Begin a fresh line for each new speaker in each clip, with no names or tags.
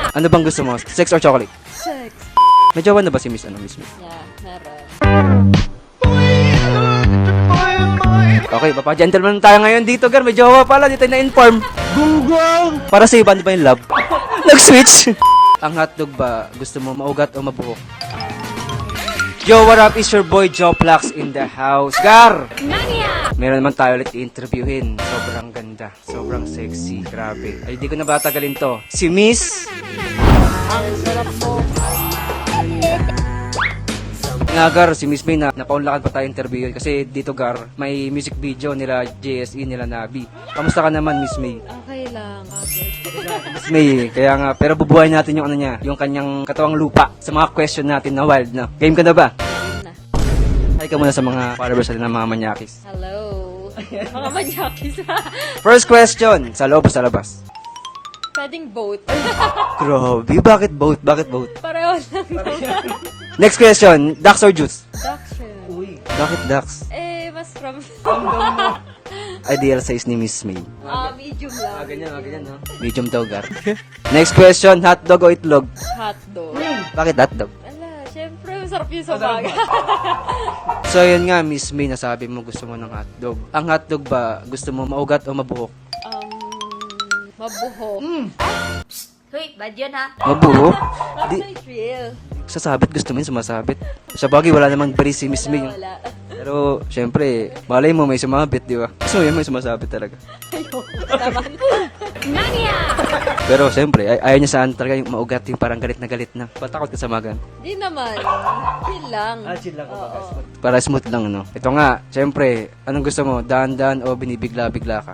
Ano bang gusto mo? Sex or chocolate?
Sex.
May jowa na ba si Miss Miss?
Yeah, meron.
Okay, papa-gentleman tayo ngayon dito, Gar. May jowa pala, dito na-inform. Gunggong! Para sa iba, ano ba yung love? Nag-switch! Ang hotdog ba, gusto mo maugat o mabuhok? Yo, what up? Is your boy Joplax in the house. Gar! Meron naman tayo ulit i-interviewin. Sobrang ganda. Sobrang sexy. Grabe. Ay, di ko na ba tagalin to. Si Miss... Nga, Gar, si Miss May na napaunlakan pa tayo interview kasi dito, Gar, may music video nila JSE, nila Nabi. Kamusta ka naman, Miss May?
Okay lang.
Miss May, kaya nga, pero bubuhayin natin yung ano niya, yung kanyang katawang lupa sa mga question natin na wild, no? Game ka na ba?
Game na.
Hi ka muna sa mga followers natin ng mga manyakis.
Hello. Mga manyakis.
First question, sa loob o sa labas?
Pwedeng both.
Grabe, bakit both? Bakit both?
Pareho lang.
Next question, ducks or juice?
Duction.
Bakit ducks?
Mas from...
Ideal size ni Miss May.
medium lang.
Ganyan, no? Medium daw, Gar. Next question, hotdog o itlog?
Hotdog.
Bakit hotdog?
Ala, syempre, masarap yung sa baga.
So, yun nga, Miss May, nasabi mo gusto mo ng hotdog. Ang hotdog ba, gusto mo maugat o mabuhok?
Mabuhok.
Hoy, bad yun ha?
Mabuhok?
Parang
Di,
may thrill.
sasabit, gusto mo yun sumasabit. Sa bagay, wala namang bari si Miss May.
Wala.
Pero, syempre, malay mo may sumabit, di ba? Gusto mo yun, may sumasabit talaga.
Ayoko naman.
Pero, syempre, ayaw niya saan talaga yung maugat, yung parang galit na. Patakot ka sa magan.
Di naman. Chill lang.
Chill lang.
Oo.
Para smooth lang, no? Ito nga, syempre, anong gusto mo? Daan-daan o binibigla-bigla ka?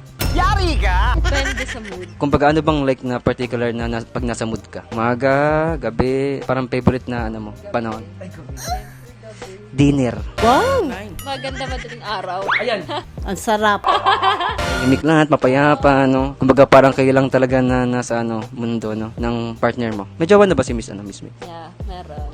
Depende sa mood.
Kung pag ano bang like na particular na, pag nasa mood ka? Umaga, gabi, parang favorite na ano mo, panahon? Dinner.
Maganda madaling araw.
Ang sarap.
Imik lahat, mapayapa, no? Kumbaga parang kayo lang talaga na nasa ano, mundo, no? Ng partner mo. May jowa na ba si Miss May?
Yeah, meron.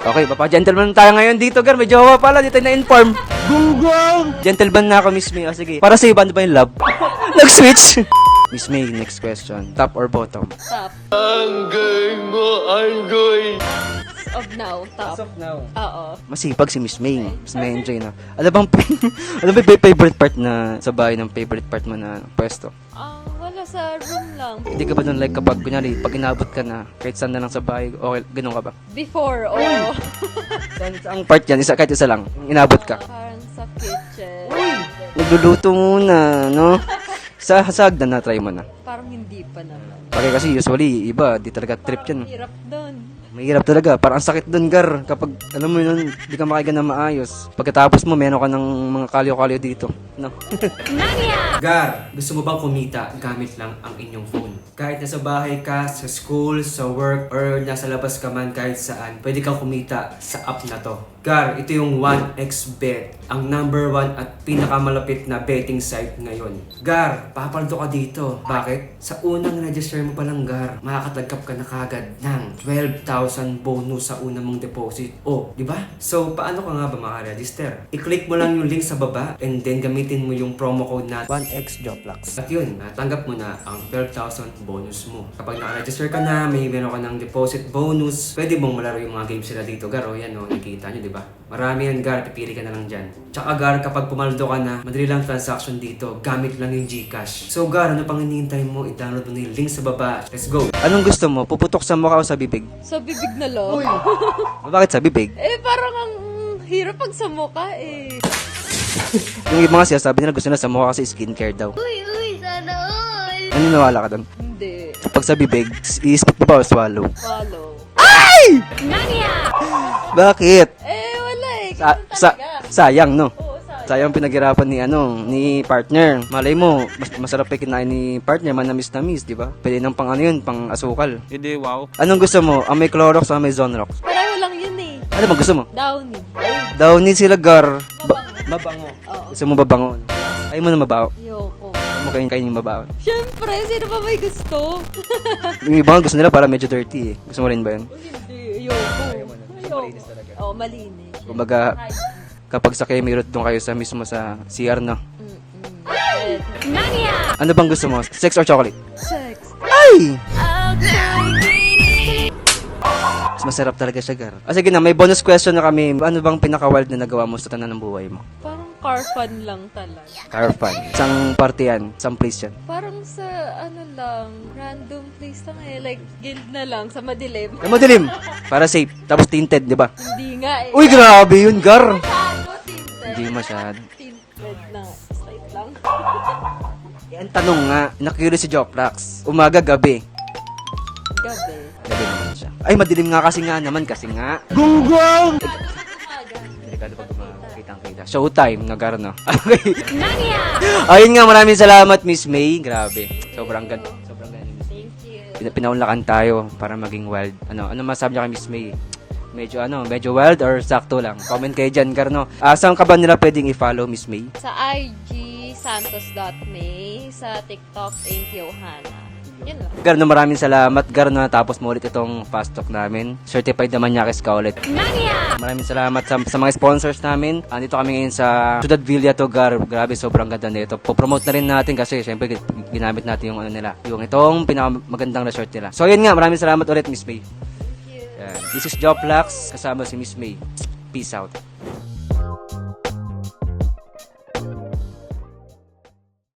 Okay, papa-gentleman tayo ngayon dito, Gar. May jowa pala, dito na-inform. Gunggong! Gentleman na ako, Miss May. O, sige. Para sa iba, ano ba yung love? Nag-switch! Miss May, next question. Top or bottom?
Top. Of now, top.
now.
Oo.
Masipag si Miss May. Mas na-enjoy na. Ano bang favorite part na sa bahay ng favorite part mo na pwesto?
Wala sa room lang.
Hindi ka ba doon like kapag kunyari, pag inabot ka na, kahit saan na lang sa bahay, okay, ganun ka ba?
Before, oo.
Saan ang part yan? Kahit isa lang, inabot ka.
Parang sa kitchen.
Nagluluto muna, no? Sa hagdan na, try mo na.
Parang hindi pa naman.
Okay, kasi usually, iba, di talaga trip yan.
Hirap doon.
Mahirap talaga. Parang ang sakit doon, Gar. Kapag, alam mo yun, di ka makaiga na maayos. Pagkatapos mo, meron ka ng mga kalyo-kalyo dito. No? Gar, gusto mo bang kumita gamit lang ang inyong phone? Kahit nasa bahay ka, sa school, sa work, or nasa labas ka man kahit saan, pwede kang kumita sa app na to. Gar, ito yung 1xBet, ang number 1 at pinakamalapit na betting site ngayon. Gar, papaldo ka dito. Bakit? Sa unang register mo palang, Gar, makakatagkap ka na kagad ng 12,000 bonus sa unang mong deposit. Oh, di ba? So, paano ka nga ba makaregister? I-click mo lang yung link sa baba and then gamitin mo yung promo code na 1xJoplax. At yun, tanggap mo na ang 12,000 bonus mo. Kapag naka-register ka na, may meron ka ng deposit bonus, pwede mong malaro yung mga games sila dito, Gar. O yan, o, nakikita nyo, di ba? Marami yan, Gar. Pipili ka na lang dyan. Tsaka, Gar, kapag pumaldo ka na, madali lang transaction dito. Gamit lang yung GCash. So, Gar, ano pang hinihintay mo? I-download mo na yung link sa baba. Let's go! Anong gusto mo? Puputok sa mukha o sa bibig?
Sa bibig na lang.
Bakit sa bibig?
Parang ang hirap pag sa mukha eh.
Yung ibang kasi sabi nila gusto na sa mukha kasi skincare daw.
Uy, sana all!
Naniniwala ka doon?
Hindi.
Pag sa bibig, i-spit mo ba o swallow?
Follow.
Bakit?
Wala eh.
Sa,
Ganun
sa,
talaga.
sayang, no?
Oo, sayang.
Sayang pinaghirapan ni partner. Malay mo, masarap pa kinain ni partner, manamis na miss, di ba? Pwede nang pang ano yun, pang asukal.
Hindi, wow.
Anong gusto mo? Ang may Clorox o may Zonrox?
Pareho lang yun eh.
Ano ba gusto mo?
Downy.
Downy sila, Gar.
Mabango.
Mabango.
Oo.
Gusto mo babango? Ayaw mo na mabaho.
Ayoko.
Ayaw mo kain yung mabaho.
Siyempre, sino ba may gusto?
Yung ibang gusto nila para medyo dirty eh. Gusto mo rin ba yun?
Hindi. Ayoko. Malinis talaga. Oo, malinis.
Kumbaga, kapag sa Kemirot doon kayo sa mismo sa CR, no?
Red.
Ano bang gusto mo? Sex or chocolate?
Sex.
Ay! Mas masarap talaga siya, Gar. Sige na, may bonus question na kami. Ano bang pinaka-wild na nagawa mo sa tanan ng buhay mo?
Parang car fun lang talaga.
Car fun. Isang party yan. Isang place yan.
Parang sa ano lang, random place lang eh. Like, guild na lang, sa madilim.
Ay, madilim. Para safe. Tapos tinted, di ba?
Hindi nga eh.
Uy, grabe yun, Gar.
Masyado tinted.
Hindi masyado.
Tinted na slight lang.
Yan tanong nga. Na-curious si Joplax. Umaga, gabi.
Gabi.
Gabi naman siya. Ay, madilim nga kasi nga. Gunggong! Delikado pag kitang-kita. Showtime, Gar, no? Okay. Ayun nga, maraming salamat, Miss May. Grabe. Sobrang ganda. Sobrang ganda.
Thank you.
Pinaunlakan tayo para maging wild. Ano masabi niya kay Miss May? Medyo wild or sakto lang? Comment kayo dyan, Gar, no? Saan ka ba nila pwedeng i-follow, Miss May?
Sa IG, santos.may. Sa TikTok, Ain't Johanna. Yun lang.
Gar, no, maraming salamat, Gar, no? Tapos mo ulit itong fast talk namin. Certified naman Manyakis ka ulit. Maraming salamat sa mga sponsors namin. Andito kami ngayon sa Ciudad Villa to, Gar. Grabe, sobrang ganda nito. Po-promote na rin natin kasi syempre ginamit natin yung ano nila. Yung itong pinakamagandang resort nila. So, yun nga, maraming salamat ulit, Miss May. Yan. This is Joplax, kasama si Miss May. Peace out.